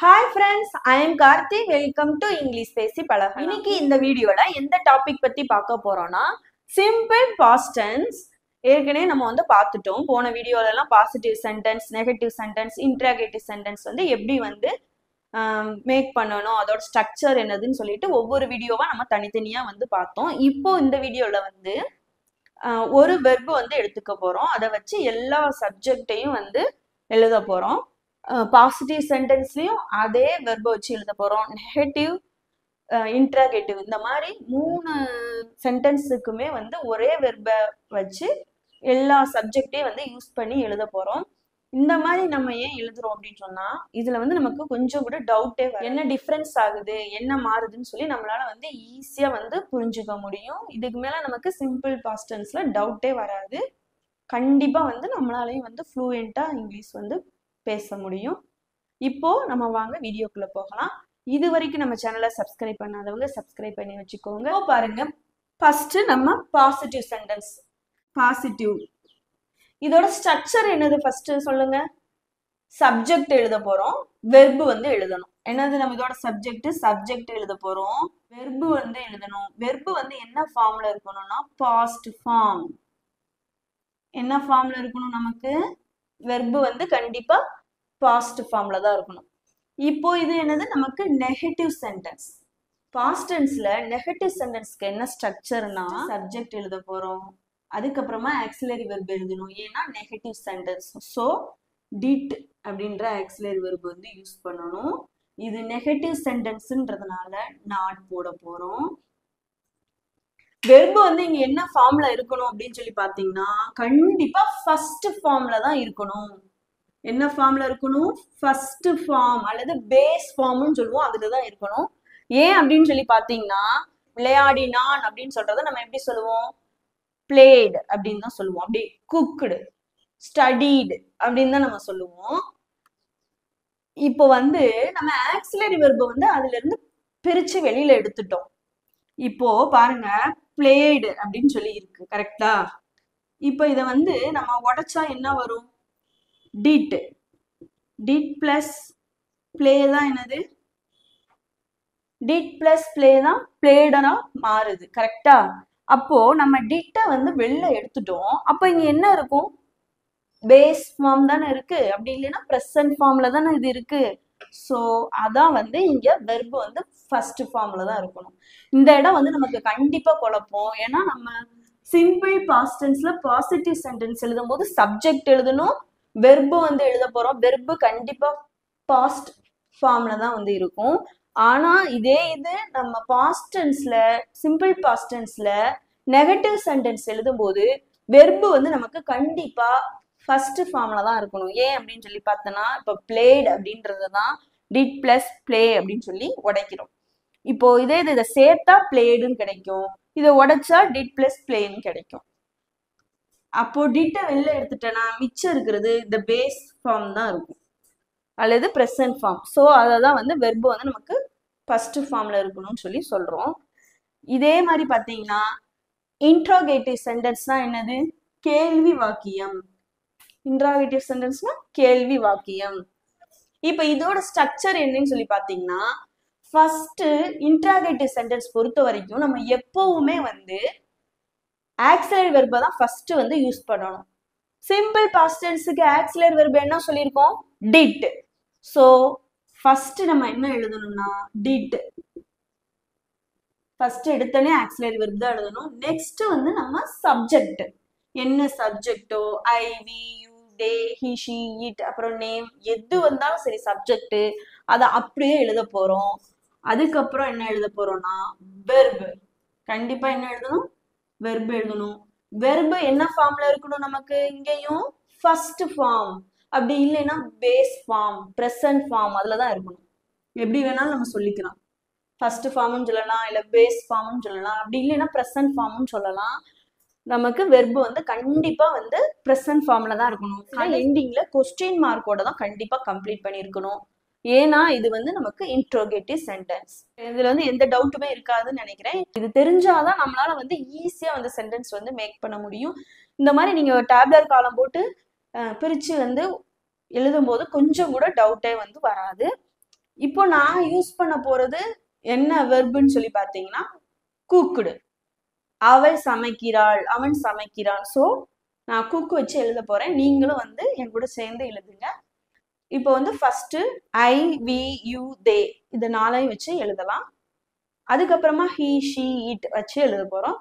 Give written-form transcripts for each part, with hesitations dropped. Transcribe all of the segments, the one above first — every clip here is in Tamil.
Hi friends, I am Karthi. Welcome to English பேசி பழகலாம். இன்னைக்கு இந்த வீடியோல எந்த டாபிக் பத்தி பார்க்க போறோம்னா சிம்பிள் பாஸ்ட் டென்ஸ். ஏற்கனவே நம்ம பார்த்துட்டோம். போன வீடியோல எல்லாம் positive sentence, negative sentence, interrogative sentence எப்படி மேக் பண்ணணும், அதோட ஸ்ட்ரக்சர் என்னதுன்னு சொல்லிட்டு ஒவ்வொரு வீடியோவா நம்ம தனித்தனியா பார்த்தோம். இப்போ இந்த வீடியோல ஒரு வெர்பு எடுத்துக்க போறோம். அதை வச்சு எல்லா சப்ஜெக்டையும் எழுத போறோம். பாசிட்டிவ் சென்டென்ஸ்லயும் அதே வெர்பை வச்சு எழுத போறோம். நெகட்டிவ், இன்டராகேட்டிவ் இந்த மாதிரி 3 சென்டென்ஸுக்குமே ஒரே வெர்பை வச்சு எல்லா சப்ஜெக்டையும் யூஸ் பண்ணி எழுத போறோம். இந்த மாதிரி நம்ம ஏன் எழுதுறோம் அப்படின்னு சொன்னா இதுல நமக்கு கொஞ்சம் கூட டவுட்டே வரும். என்ன டிஃபரன்ஸ் ஆகுது, என்ன மாறுதுன்னு சொல்லி நம்மளால ஈஸியா புரிஞ்சுக்க முடியும். இதுக்கு மேல நமக்கு சிம்பிள் பாஸ்ட் டென்ஸ்ல டவுட்டே வராது. கண்டிப்பா நம்மளாலையும் ஃப்ளூயண்டா இங்கிலீஷ் பேச முடியும். இப்போ நம்ம வாங்க வீடியோக்குள்ள போகலாம். இது வரைக்கும் நம்ம சேனலை சப்ஸ்கிரைப் பண்ணாதவங்க சப்ஸ்கிரைப் பண்ணி வச்சுக்கோங்க. பாருங்க, ஃபர்ஸ்ட் நம்ம பாசிட்டிவ் சென்டென்ஸ். பாசிட்டிவ் இதோட ஸ்ட்ரக்சர் என்னது ஃபர்ஸ்ட் சொல்லுங்க. சப்ஜெக்ட் எழுத போறோம், வெர்பு எழுதணும். என்னது நம்ம இதோட சப்ஜெக்ட் எழுத போறோம், வெர்பு எழுதணும். வெர்பு என்ன ஃபார்ம்ல இருக்கணும்னா பாஸ்ட் ஃபார்ம். என்ன ஃபார்ம்ல இருக்கணும் நமக்கு? வெர்பு கண்டிப்பா பாஸ்ட் ஃபார்ம்ல தான் இருக்கணும். இப்போ இது என்னது நமக்கு நெகட்டிவ் சென்டென்ஸ். பாஸ்ட் டென்ஸ்ல நெகட்டிவ் சென்டென்ஸ்க்கு என்ன ஸ்ட்ரக்சர்னா சப்ஜெக்ட் எழுத போறோம், அதுக்கப்புறமா ஆக்சிலரி வெர்ப் எழுதணும். ஏன்னா நெகட்டிவ் சென்டென்ஸ். ஸோ டிட் அப்படின்ற ஆக்சிலரி வெர்ப் யூஸ் பண்ணணும். இது நெகட்டிவ் சென்டென்ஸ்ன்றதுனால நாட் போட போறோம். வெர்பு இங்க என்ன ஃபார்ம்ல இருக்கணும் அப்படின்னு சொல்லி பாத்தீங்கன்னா கண்டிப்பா ஃபர்ஸ்ட் ஃபார்ம்ல தான் இருக்கணும். என்ன ஃபார்ம்ல இருக்கணும்? ஃபர்ஸ்ட் ஃபார்ம் அல்லது பேஸ் ஃபார்ம்னு சொல்லுவோம், அதுலதான் இருக்கணும். ஏன் அப்படின்னு சொல்லி பாத்தீங்கன்னா விளையாடினான் அப்படின்னு சொல்றத நம்ம எப்படி சொல்லுவோம்? பிளேட் அப்படின்னு தான் சொல்லுவோம். அப்படி குக்டு, ஸ்டடீடு அப்படின்னு தான் நம்ம சொல்லுவோம். இப்போ நம்ம ஆக்சிலரி வெர்பை அதுல இருந்து பிரிச்சு வெளியில எடுத்துட்டோம். இப்போ பாருங்க, பிளேடு அப்படின்னு சொல்லி இருக்கு, கரெக்டா? இப்போ இத நம்ம உடைச்சா என்ன வரும்? டிட். டிட் பிளஸ் பிளே தான் என்னது? டிட் பிளஸ் பிளே தான் பிளேடனா மாறுது, கரெக்டா? அப்போ நம்ம டிட்ட வெளில எடுத்துட்டோம். அப்ப இங்க என்ன இருக்கும்? பேஸ் ஃபார்ம் தானே இருக்கு. அப்படி இல்லைன்னா ப்ரெசன்ட் ஃபார்ம்ல தானே இது இருக்கு. ஸோ அதான் இங்க வெர்பு ஃபர்ஸ்ட் ஃபார்ம்ல தான் இருக்கணும். இந்த இடம் நமக்கு கண்டிப்பா குழப்பம். ஏன்னா நம்ம சிம்பிள் பாஸ்ட் டென்ஸ்ல பாசிட்டிவ் சென்டென்ஸ் எழுதும் போது சப்ஜெக்ட் எழுதணும், வெர்பு எழுத போறோம். வெர்பு கண்டிப்பா பாஸ்ட் ஃபார்ம்ல தான் இருக்கும். ஆனா இதே இது நம்ம பாஸ்ட் டென்ஸ்ல, சிம்பிள் பாஸ்ட் டென்ஸ்ல நெகட்டிவ் சென்டென்ஸ் எழுதும் போது வெர்பு நமக்கு கண்டிப்பா ஃபர்ஸ்ட் ஃபார்ம்ல தான் இருக்கணும். ஏன் அப்படின்னு சொல்லி பார்த்தோன்னா இப்போ பிளேட் அப்படின்றது தான் டிட் பிளஸ் பிளே அப்படின்னு சொல்லி உடைக்கிறோம். இப்போ இதே இதை சேர்த்தா பிளேடுன்னு கிடைக்கும், இதை உடைச்சா டிட் பிளஸ் பிளேன்னு கிடைக்கும். அப்போ டிட்டை வெளில எடுத்துட்டேன்னா மிச்சம் இருக்கிறது இந்த பேஸ் ஃபார்ம் தான் இருக்கும் அல்லது ப்ரெசன்ட் ஃபார்ம். ஸோ அதை தான் வெர்பு நமக்கு ஃபர்ஸ்ட் ஃபார்ம்ல இருக்கணும்னு சொல்லி சொல்றோம். இதே மாதிரி பார்த்தீங்கன்னா இன்ட்ராகேட்டிவ் சென்டென்ஸ்னா என்னது? கேள்வி வாக்கியம். இன்ட்ராகேட்டிவ் சென்டென்ஸ்னா கேள்வி வாக்கியம். இப்போ இதோட ஸ்ட்ரக்சர் என்னன்னு சொல்லி பாத்தீங்கன்னா ஃபர்ஸ்ட் இன்ட்ராகேட்டிவ் சென்டென்ஸ் பொறுத்த வரைக்கும் நம்ம எப்பவுமே ஆக்சிலரி வெர்பை தான் ஃபர்ஸ்ட் யூஸ் பண்ணணும். சிம்பிள் பாஸ்ட் டென்ஸ்க்கு ஆக்சிலரி வெர்ப் என்ன சொல்லியிருக்கோம்? டிட். ஸோ ஃபர்ஸ்ட் நம்ம என்ன எழுதணும்னா டிட். ஃபர்ஸ்ட் எடுத்தோடனே ஆக்சிலரி வெர்ப் தான் எழுதணும். நெக்ஸ்ட் நம்ம சப்ஜெக்ட். என்ன சப்ஜெக்டோ I, we, you, they, he, she, it, அப்புறம் நேம், எது வந்தாலும் சரி சப்ஜெக்ட் அதை அப்படியே எழுத போறோம். அதுக்கப்புறம் என்ன எழுத போறோம்னா வெர்பு. கண்டிப்பா என்ன எழுதணும்? வெர்பு எழுதணும். வெர்பு என்ன ஃபார்ம்ல இருக்கணும் நமக்கு? இங்கேயும் ஃபர்ஸ்ட் ஃபார்ம், அப்படி இல்லைன்னா பேஸ் ஃபார்ம், ப்ரெசன்ட் ஃபார்ம் அதுலதான் இருக்கணும். எப்படி வேணாலும் நம்ம சொல்லிக்கலாம். ஃபர்ஸ்ட் ஃபார்ம்னு சொல்லலாம், இல்ல பேஸ் ஃபார்ம்னு சொல்லலாம், அப்படி இல்லைன்னா ப்ரெசன்ட் ஃபார்ம்னு சொல்லலாம். நமக்கு வெர்பு கண்டிப்பா ப்ரெசன்ட் ஃபார்ம்ல தான் இருக்கணும். எண்டிங்ல கொஸ்டின் மார்க்கோட தான் கண்டிப்பா கம்ப்ளீட் பண்ணியிருக்கணும். ஏன்னா இது நமக்கு இன்ட்ரோகேட்டிவ் சென்டென்ஸ். இதுல எந்த டவுட்டுமே இருக்காதுன்னு நினைக்கிறேன். இது தெரிஞ்சாதான் நம்மளால ஈஸியா சென்டென்ஸ் மேக் பண்ண முடியும். இந்த மாதிரி நீங்க டேப்லர் காலம் போட்டு பிரிச்சு எழுதும் போது கொஞ்சம் கூட டவுட்டே வராது. இப்போ நான் யூஸ் பண்ண போறது என்ன வெர்புன்னு சொல்லி பார்த்தீங்கன்னா குக்குடு. அவள் சமைக்கிறாள், அவன் சமைக்கிறான். ஸோ நான் குக் வச்சு எழுத போறேன். நீங்களும் வந்து என் கூட சேர்ந்து எழுதுங்க. இப்போ வந்து ஃபர்ஸ்ட் ஐ, வி, யூ, தே இது நாளையும் வச்சு எழுதலாம். அதுக்கப்புறமா ஹி, ஷி, இட் வச்சு எழுத போறோம்.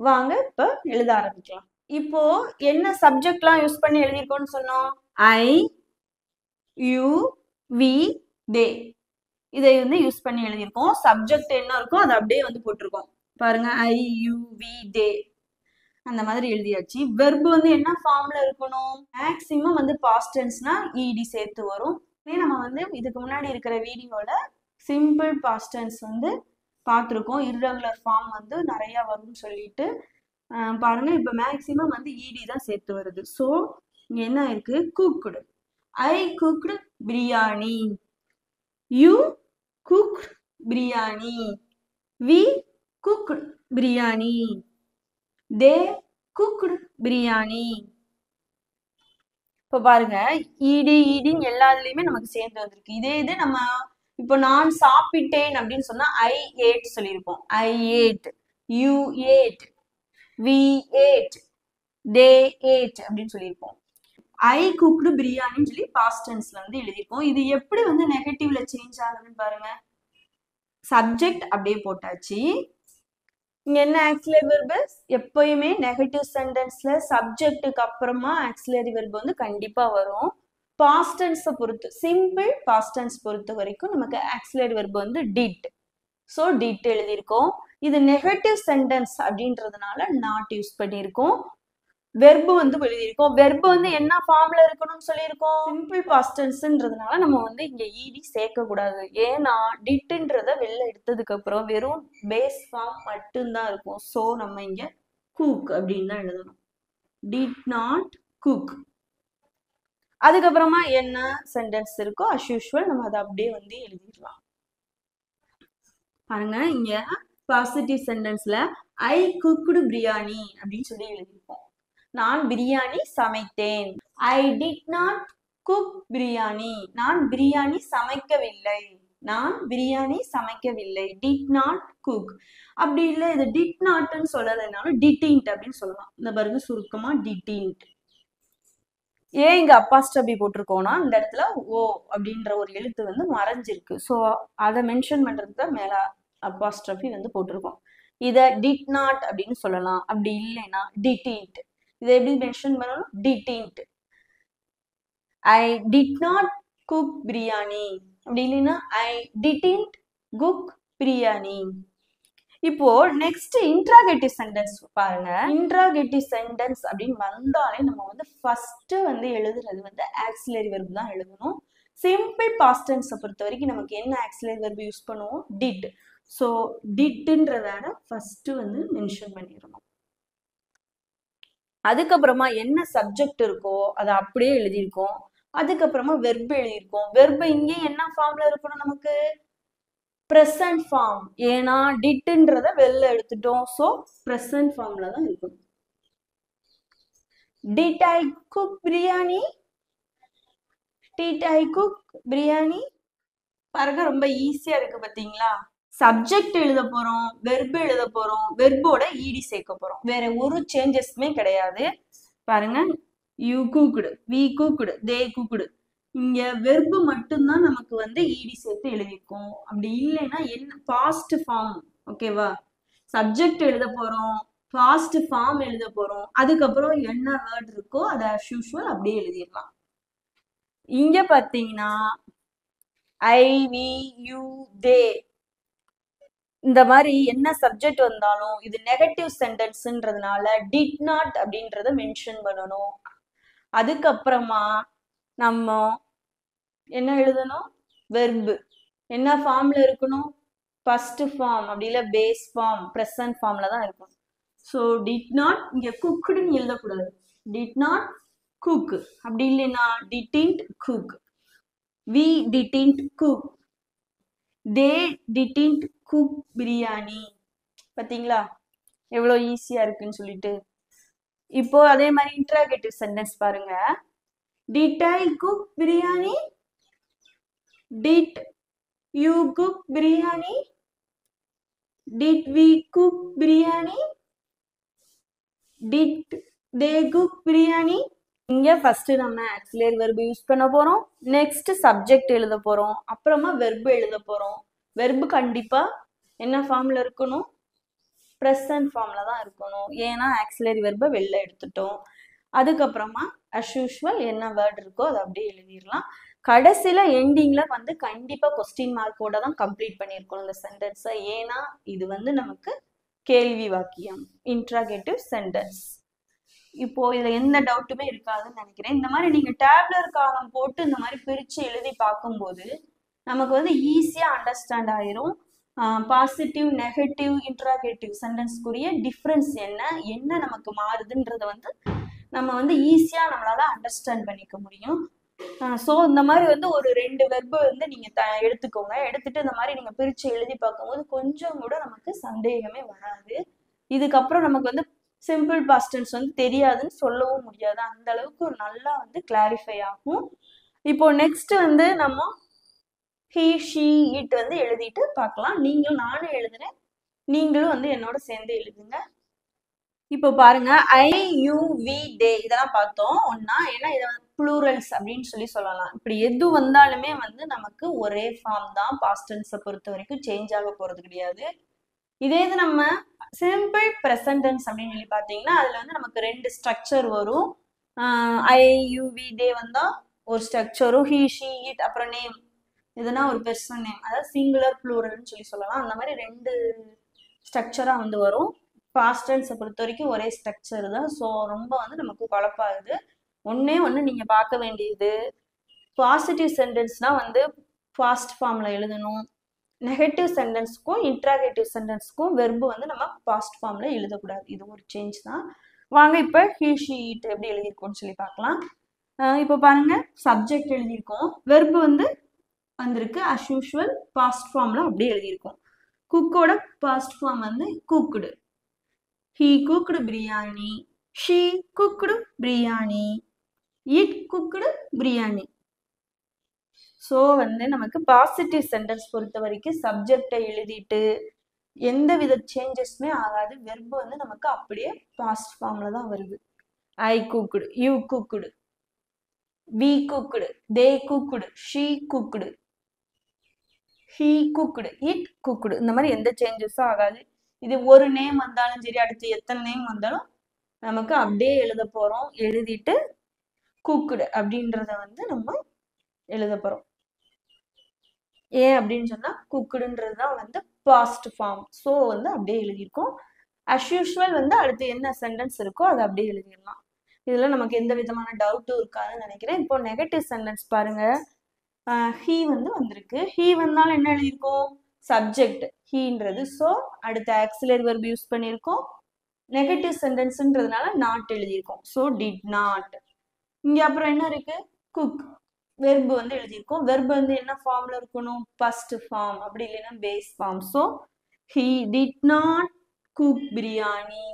வாங்க இப்ப எழுத ஆரம்பிக்கலாம். இப்போ என்ன சப்ஜெக்ட்லாம் யூஸ் பண்ணி எழுதிருக்கோம்னு சொன்னோம்? ஐ, யூ, வி, தே இதை வந்து யூஸ் பண்ணி எழுதியிருக்கோம். சப்ஜெக்ட் என்ன இருக்கோ அதை அப்படியே வந்து போட்டிருக்கோம். பாருங்க, ஐ, யூ, வி, தே அந்த மாதிரி எழுதியாச்சு. வெர்ப் வந்து என்ன ஃபார்ம்ல இருக்கணும்? மேக்சிமம் வந்து பாஸ்ட் டென்ஸ்னா இடி சேர்த்து வரும். நம்ம வந்து இதுக்கு முன்னாடி இருக்கிற வீடியோல சிம்பிள் பாஸ்ட் டென்ஸ் வந்து பார்த்துருக்கோம். இர்ரெகுலர் ஃபார்ம் வந்து நிறைய வரும்னு சொல்லிட்டு பாருங்க. இப்போ மேக்சிமம் வந்து இடி தான் சேர்த்து வருது. ஸோ இங்க என்ன இருக்கு? Cooked. I cooked biryani. You cook biryani. We cook biryani. They cooked biryani. இப்போ பாருங்க, இடின்னு எல்லாத்துலயுமே நமக்கு சேர்ந்து வந்திருக்கு. இதே இது நம்ம இப்போ நான் சாப்பிட்டேன் அப்படின்னு சொன்னா ஐ ஏட் சொல்லியிருப்போம். I ate, you ate, we ate, they ate அப்படின்னு சொல்லியிருப்போம். ஐ குக்டு பிரியாணின்னு சொல்லி பாஸ்ட் டென்ஸ்ல வந்து எழுதியிருக்கோம். இது எப்படி வந்து நெகட்டிவ்ல சேஞ்ச் ஆகுதுன்னு பாருங்க. சப்ஜெக்ட் அப்படியே போட்டாச்சு. இங்க என்ன ஆக்சிலரி வெர்பு? எப்பயுமே நெகட்டிவ் சென்டென்ஸ்ல சப்ஜெக்ட்டுக்கு அப்புறமா ஆக்சிலரி வெர்பு வந்து கண்டிப்பா வரும். பாஸ்ட் டென்ஸை பொறுத்து, சிம்பிள் பாஸ்ட் டென்ஸ் பொறுத்த வரைக்கும் நமக்கு ஆக்சிலரி வெர்பு வந்து டிட். ஸோ டிட் எழுதியிருக்கோம். இது நெகட்டிவ் சென்டென்ஸ் அப்படின்றதுனால நாட் யூஸ் பண்ணியிருக்கோம். வெர்பு வந்து எழுதியிருக்கோம். வெர்பு வந்து என்ன ஃபார்ம்ல இருக்கணும்னு சொல்லியிருக்கோம்? சிம்பிள் பாஸ்ட் டென்ஸ்ன்றதுனால நம்ம வந்து இங்க இடி சேர்க்க கூடாது. ஏன்னா டிட்ன்றத வெளில எடுத்ததுக்கு அப்புறம் வெறும் பேஸ் ஃபார்ம் மட்டும்தான் இருக்கும். ஸோ நம்ம இங்க குக் அப்படின்னு தான் எழுதணும். Did not cook. அதுக்கப்புறமா என்ன சென்டென்ஸ் இருக்கோ அஸ் யூஷுவல் நம்ம அதை அப்படியே வந்து எழுதிடலாம். பாருங்க, இங்க பாசிட்டிவ் சென்டென்ஸ்ல ஐ குக்டு பிரியாணி அப்படின்னு சொல்லி எழுதியிருப்போம். நான் பிரியாணி சமைத்தேன். I did not cook biryani. நான் பிரியாணி சமைக்கவில்லை. நான் பிரியாணி சமைக்கவில்லை. Did not cook. அப்படி இல்லை, இது டிட் நாட்னு சொல்லலைனாலும் டிட்டின்ட் அப்படின்னு சொல்லலாம். இந்த பாருங்க, சுருக்கமா டிட்டின்ட். ஏன் இங்க அப்பாஸ்ட்ரபி போட்டிருக்கோம்னா இந்த இடத்துல ஓ அப்படின்ற ஒரு எழுத்து வந்து மறைஞ்சிருக்கு. ஸோ அதை மென்ஷன் பண்றதுக்கு தான் மேல அப்பாஸ்ட்ரபி வந்து போட்டிருக்கோம். இதை டிட் நாட் அப்படின்னு சொல்லலாம். அப்படி இல்லைன்னா டிட்டின்ட். இதை எப்படி மென்ஷன் பண்ணணும்? Didn't. I did not cook biryani. அப்படி இல்லைன்னா ஐ டிட்டின்ட் குக் பிரியாணி. இப்போ நெக்ஸ்ட் இன்ட்ராகேட்டிவ் சென்டென்ஸ் பாருங்க. இன்ட்ராகேட்டிவ் சென்டென்ஸ் அப்படின்னு வந்தாலே நம்ம வந்து ஃபர்ஸ்ட் வந்து எழுதுறது வந்து ஆக்சிலரி வெர்ப் தான் எழுதணும். சிம்பிள் பாஸ்ட் டென்ஸை பொறுத்த வரைக்கும் நமக்கு என்ன ஆக்சிலரி வெர்ப் யூஸ் பண்ணுவோம்? டிட். ஸோ டிட்ன்றத ஃபர்ஸ்ட் வந்து மென்ஷன் பண்ணிடணும். அதுக்கப்புறமா என்ன சப்ஜெக்ட் இருக்கோ அதை அப்படியே எழுதியிருக்கோம். அதுக்கப்புறமா வெர்ப் எழுதியிருக்கோம். வெர்ப் இங்கே என்ன ஃபார்ம்ல இருக்கணும்? நமக்கு ப்ரெசன்ட் ஃபார்ம். ஏன்னா டிட்ன்றத வெளில எடுத்துட்டோம். ஸோ ப்ரெசன்ட் ஃபார்ம்ல தான் இருக்கணும். Did I cook biryani? Did I cook biryani? பாருங்க, ரொம்ப ஈஸியா இருக்கு பாத்தீங்களா? சப்ஜெக்ட் எழுத போறோம், வெர்ப் எழுத போறோம், வெர்போட இடி சேர்க்க போறோம். வேற ஒரு சேஞ்சஸ்மே கிடையாது. பாருங்க, you cooked, we cooked, they cooked. இங்க வெர்ப் மட்டும்தான் நமக்கு வந்து இடி சேர்த்து எழுதிருக்கோம். அப்படி இல்லைன்னா என்ன பாஸ்ட் ஃபார்ம். ஓகேவா? சப்ஜெக்ட் எழுத போறோம், பாஸ்ட் ஃபார்ம் எழுத போறோம், அதுக்கப்புறம் என்ன வேர்ட் இருக்கோ அதை as usual அப்படியே எழுதிடலாம். இங்க பாத்தீங்கன்னா ஐ, வி, யூ, தே இந்த மாதிரி என்ன சப்ஜெக்ட் வந்தாலும் இது நெகட்டிவ் சென்டென்ஸ்ன்றதுனால டிட் நாட் அப்படின்றத மென்ஷன் பண்ணணும். அதுக்கப்புறமா நம்ம என்ன எழுதணும்? வெர்பு என்ன ஃபார்ம்ல இருக்கணும்? ஃபர்ஸ்ட் ஃபார்ம், அப்படி இல்லை பேஸ் ஃபார்ம், ப்ரெசன்ட் ஃபார்ம்ல தான் இருக்கணும். ஸோ டிட் நாட் இங்க குக்குடுன்னு எழுதக்கூடாது. Did not cook. அப்படி இல்லைன்னா didn't cook. We didn't cook. They didn't cook biryani. பார்த்தீங்களா எவ்வளோ ஈஸியா இருக்குன்னு சொல்லிட்டு. இப்போ அதே மாதிரி இன்ட்ராகேட்டிவ் சென்டென்ஸ் பாருங்க. Did I cook biryani? Did you cook biryani? Did we cook biryani? Did they cook biryani? இங்க ஃபர்ஸ்ட் நம்ம ஆக்சிலரி வெர்ப் யூஸ் பண்ண போறோம், நெக்ஸ்ட் சப்ஜெக்ட் எழுத போறோம், அப்புறமா வெர்ப் எழுத போறோம். வெர்ப் கண்டிப்பா என்ன ஃபார்ம்ல இருக்கணும்? ப்ரெசன்ட் ஃபார்ம்ல தான் இருக்கணும். ஏன்னா ஆக்சிலரி வெர்பை வெளில எடுத்துட்டோம். அதுக்கப்புறமா அஸ் யூஷுவல் என்ன வேர்ட் இருக்கோ அதை அப்படியே எழுதிடலாம். கடைசியில எண்டிங்ல வந்து கண்டிப்பா கொஸ்டின் மார்க்கோட தான் கம்ப்ளீட் பண்ணியிருக்கணும் இந்த சென்டென்ஸை. ஏன்னா இது வந்து நமக்கு கேள்வி வாக்கியம், இன்ட்ராகேட்டிவ் சென்டென்ஸ். இப்போ இதுல எந்த டவுட்டுமே இருக்காதுன்னு நினைக்கிறேன். இந்த மாதிரி நீங்க டேப்லர் காலம் போட்டு இந்த மாதிரி பிரிச்சு எழுதி பார்க்கும்போது நமக்கு வந்து ஈஸியா அண்டர்ஸ்டாண்ட் ஆயிரும். பாசிட்டிவ், நெகட்டிவ், இன்ட்ராகேட்டிவ் சென்டென்ஸ்க்குரிய டிஃப்ரென்ஸ் என்ன என்ன நமக்கு மாறுதுன்றத வந்து நம்ம வந்து ஈஸியா நம்மளால அண்டர்ஸ்டாண்ட் பண்ணிக்க முடியும். ஸோ இந்த மாதிரி வந்து ஒரு 2 வெர்பு வந்து நீங்க எடுத்துக்கோங்க. எடுத்துட்டு இந்த மாதிரி நீங்க பிரிச்சு எழுதி பார்க்கும்போது கொஞ்சம் கூட நமக்கு சந்தேகமே வராது. இதுக்கப்புறம் நமக்கு வந்து சிம்பிள் பாஸ்ட் டென்ஸ் வந்து தெரியாதுன்னு சொல்லவும் முடியாது. அந்த அளவுக்கு நல்லா வந்து கிளாரிஃபை ஆகும். இப்போ நெக்ஸ்ட் வந்து நம்ம ஹி, ஷி, இட் வந்து எழுதிட்டு பார்க்கலாம். நீங்களும் நானும் எழுதுறேன், நீங்களும் வந்து என்னோட சேர்ந்து எழுதுங்க. இப்போ பாருங்க, ஐ, யூ, வி, தே இதெல்லாம் பார்த்தோம் ஒன்னா. ஏன்னா இதை ப்ளூரல்ஸ் அப்படின்னு சொல்லலாம். இப்படி எது வந்தாலுமே வந்து நமக்கு ஒரே ஃபார்ம் தான். பாஸ்ட் டென்ஸை பொறுத்த வரைக்கும் சேஞ்ச் ஆக போறது கிடையாது. இதே இது நம்ம சிம்பிள் ப்ரெசன்ட் டென்ஸ் அப்படின்னு சொல்லி பார்த்தீங்கன்னா அதுல வந்து நமக்கு 2 ஸ்ட்ரக்சர் வரும். ஐ, யூ, வி, தே வந்தா ஒரு ஸ்ட்ரக்சரும், ஹி, ஷி, இட் அப்புறம் நேம் இதுனா ஒரு பெர்சன் நேம், அதாவது சிங்குலர் ப்ளூரல்னு சொல்லலாம். அந்த மாதிரி 2 ஸ்ட்ரக்சரா வந்து வரும். பாஸ்ட் டென்ஸை பொறுத்த வரைக்கும் ஒரே ஸ்ட்ரக்சர் தான். ஸோ ரொம்ப வந்து நமக்கு குழப்பாகுது. ஒன்னே ஒன்று நீங்க பார்க்க வேண்டியது, பாசிட்டிவ் சென்டென்ஸ்னா வந்து ஃபாஸ்ட் ஃபார்ம்ல எழுதணும். நெகட்டிவ் சென்டென்ஸ்க்கும் இன்ட்ராகேட்டிவ் சென்டென்ஸ்க்கும் வெர்பு வந்து நம்ம பாஸ்ட் ஃபார்ம்ல எழுதக்கூடாது. இது ஒரு சேஞ்ச் தான். வாங்க இப்போ ஹி, ஷி, இட் எப்படி எழுதியிருக்கோம்னு சொல்லி பார்க்கலாம். இப்போ பாருங்க, சப்ஜெக்ட் எழுதியிருக்கோம், வெர்பு வந்து வந்திருக்கு அஸ் யூஷுவல் பாஸ்ட் ஃபார்ம்ல அப்படியே எழுதியிருக்கோம். குக்கோட பாஸ்ட் ஃபார்ம் வந்து cooked. He cooked biryani, she cooked biryani, it cooked biryani. So வந்து நமக்கு பாசிட்டிவ் சென்டென்ஸ் பொறுத்த வரைக்கும் சப்ஜெக்டை எழுதிட்டு எந்த வித சேஞ்சஸுமே ஆகாது. வெர்பு வந்து நமக்கு அப்படியே பாஸ்ட் ஃபார்ம்ல தான் வருது. I cooked, you cooked, we cooked, they cooked, she cooked, he cooked, it cooked. இந்த மாதிரி எந்த சேஞ்சஸும் ஆகாது. இது ஒரு நேம் வந்தாலும் சரி, அடுத்து எத்தனை நேம் வந்தாலும் நமக்கு அப்படியே எழுத போறோம். எழுதிட்டு குக்குடு அப்படின்றத வந்து நம்ம எழுத போறோம். ஏன் அப்படின்னு சொன்னா குக்குடுன்றது தான் வந்து பாஸ்ட் ஃபார்ம். ஸோ வந்து அப்படியே எழுதியிருக்கோம். அஸ் யூஷுவல் வந்து அடுத்து என்ன சென்டென்ஸ் இருக்கோ அதை அப்படியே எழுதிடலாம். இதுல நமக்கு எந்த விதமான டவுட்டும் இருக்காதுன்னு நினைக்கிறேன். இப்போ நெகட்டிவ் சென்டென்ஸ் பாருங்க, ஹீ வந்து வந்திருக்கு. ஹீ வந்தாலும் என்ன எழுதியிருக்கோம்? சப்ஜெக்ட் ஹீன்றது. ஸோ அடுத்த ஆக்சிலரி வெர்ப் யூஸ் பண்ணியிருக்கோம். நெகட்டிவ் சென்டென்ஸ்ன்றதுனால நாட் எழுதியிருக்கோம். So did not. இங்க அப்புறம் என்ன இருக்கு? குக். வெர்பு வந்து எழுதியிருக்கோம். வெர்பு வந்து என்ன ஃபார்ம்ல இருக்கணும்? ஃபர்ஸ்ட் ஃபார்ம், அப்படி இல்லைன்னா base form. So he did not cook biryani,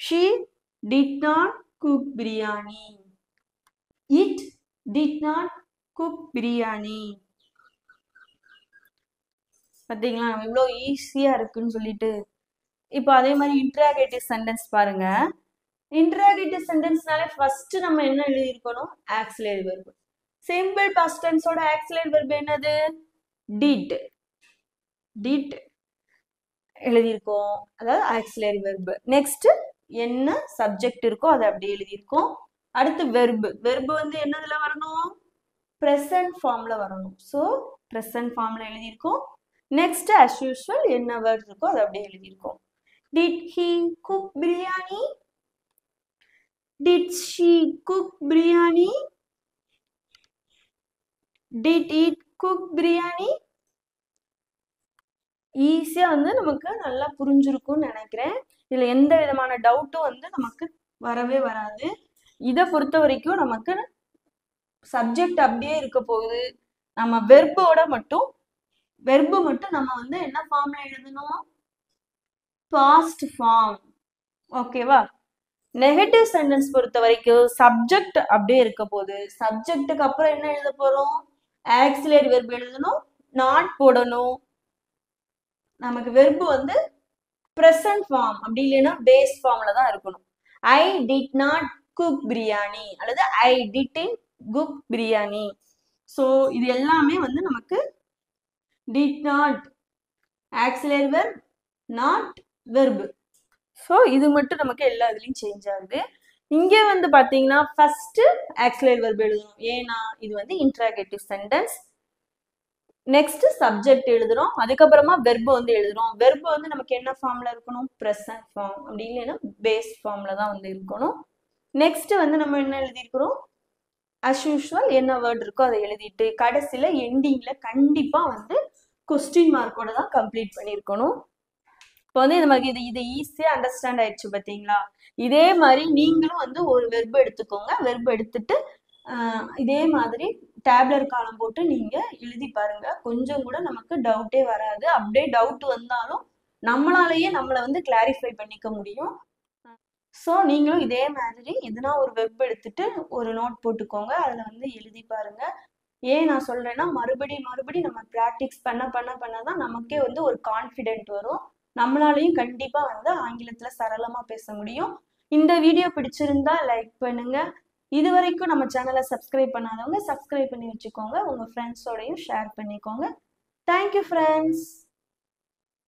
she did not cook biryani, it did not cook biryani. பார்த்தீங்களா நம்ம இவ்வளோ ஈஸியா இருக்குன்னு சொல்லிட்டு. இப்போ அதே மாதிரி இன்ட்ராகேட்டிவ் சென்டென்ஸ் பாருங்க. இன்ட்ராகேட்டிவ் சென்டென்ஸ்னாலே ஃபர்ஸ்ட் நம்ம என்ன எழுதியிருக்கணும்? Auxiliary verb. சிம்பிள் பாஸ்ட் டென்ஸோட ஆக்சிலரி வெர்பு என்னது? டிட். டிட் எழுதியிருக்கோம், அதாவது ஆக்சிலரி வெர்பு. நெக்ஸ்ட் என்ன சப்ஜெக்ட் இருக்கோ அதை அப்படியே எழுதியிருக்கோம். அடுத்து வெர்பு. வெர்பு வந்து என்னதுல வரணும்? ப்ரெசன்ட் ஃபார்ம்ல வரணும். ஸோ ப்ரெசன்ட் ஃபார்ம்ல எழுதியிருக்கோம். நெக்ஸ்ட் as usual என்ன வேர்ட் இருக்கோ அதை அப்படியே எழுதியிருக்கோம். Did he cook biryani? Did she cook biryani? Did it cook biryani? ஈஸியா வந்து நமக்கு நல்லா புரிஞ்சிருக்கும்னு நினைக்கிறேன். இதுல எந்த விதமான டவுட்டும் வந்து நமக்கு வரவே வராது. இதை பொறுத்த வரைக்கும் நமக்கு சப்ஜெக்ட் அப்படியே இருக்க போகுது. நம்ம வெர்போட மட்டும் நம்ம வந்து என்ன ஃபார்ம்ல எழுதணும்? Past form. ஓகேவா? நெகட்டிவ் சென்டென்ஸ் பொறுத்த வரைக்கும் சப்ஜெக்ட் அப்படியே இருக்க போகுது. சப்ஜெக்ட்டுக்கு அப்புறம் என்ன எழுத போறோம்? ஆக்சிலரி வெர்ப் எழுதணும், நாட் போடணும். நமக்கு வெர்பு வந்து ப்ரெசன்ட் ஃபார்ம் அப்படி இல்லைன்னா பேஸ் ஃபார்ம்ல தான் இருக்கணும். I did not cook biryani அல்லது I did cook biryani. So இது எல்லாமே வந்து நமக்கு did not auxiliary verb, not verb. So இது மட்டும் நமக்கு எல்லா இதுலையும் சேஞ்ச் ஆகுது. இங்கே வந்து பார்த்தீங்கன்னா ஃபர்ஸ்ட் ஆக்சிலரி வெர்ப் எழுதணும், ஏன்னா இது வந்து இன்ட்ராகேட்டிவ் சென்டென்ஸ். நெக்ஸ்ட் சப்ஜெக்ட் எழுதுறோம், அதுக்கப்புறமா வெர்பு வந்து எழுதுறோம். வெர்பு வந்து நமக்கு என்ன ஃபார்ம்ல இருக்கணும், ப்ரெசன்ட் ஃபார்ம் அப்படி இல்லைன்னா பேஸ் ஃபார்ம்ல தான் வந்து இருக்கணும். நெக்ஸ்ட் வந்து நம்ம என்ன எழுதியிருக்கிறோம், அஸ் யூஷுவல் என்ன வேர்ட் இருக்கோ அதை எழுதிட்டு கடைசியில எண்டிங்ல கண்டிப்பா வந்து கொஸ்டின் மார்க்கோட தான் கம்ப்ளீட் பண்ணியிருக்கணும். இப்போ வந்து நமக்கு இது ஈஸியா அண்டர்ஸ்டாண்ட் ஆயிடுச்சு பார்த்தீங்களா? இதே மாதிரி நீங்களும் வந்து ஒரு வெர்பு எடுத்துக்கோங்க. வெர்பு எடுத்துட்டு இதே மாதிரி டேப்லர் காலம் போட்டு நீங்க எழுதி பாருங்க. கொஞ்சம் கூட நமக்கு டவுட்டே வராது. அப்படியே டவுட் வந்தாலும் நம்மளாலேயே நம்மளை வந்து கிளாரிஃபை பண்ணிக்க முடியும். ஸோ நீங்களும் இதே மாதிரி எதுனா ஒரு வெப் எடுத்துட்டு ஒரு நோட் போட்டுக்கோங்க, அதில் வந்து எழுதி பாருங்க. ஏன் நான் சொல்றேன்னா மறுபடி நம்ம ப்ராக்டிஸ் பண்ண தான் நமக்கே வந்து ஒரு கான்ஃபிடென்ட் வரும். நம்மளாலையும் கண்டிப்பா வந்து ஆங்கிலத்துல சரளமா பேச முடியும். இந்த வீடியோ பிடிச்சிருந்தா லைக் பண்ணுங்க. இது வரைக்கும் நம்ம சேனலை சப்ஸ்கிரைப் பண்ணாதவங்க சப்ஸ்கிரைப் பண்ணி வச்சுக்கோங்க. உங்க ஃப்ரெண்ட்ஸோடையும் ஷேர் பண்ணிக்கோங்க. Thank you friends.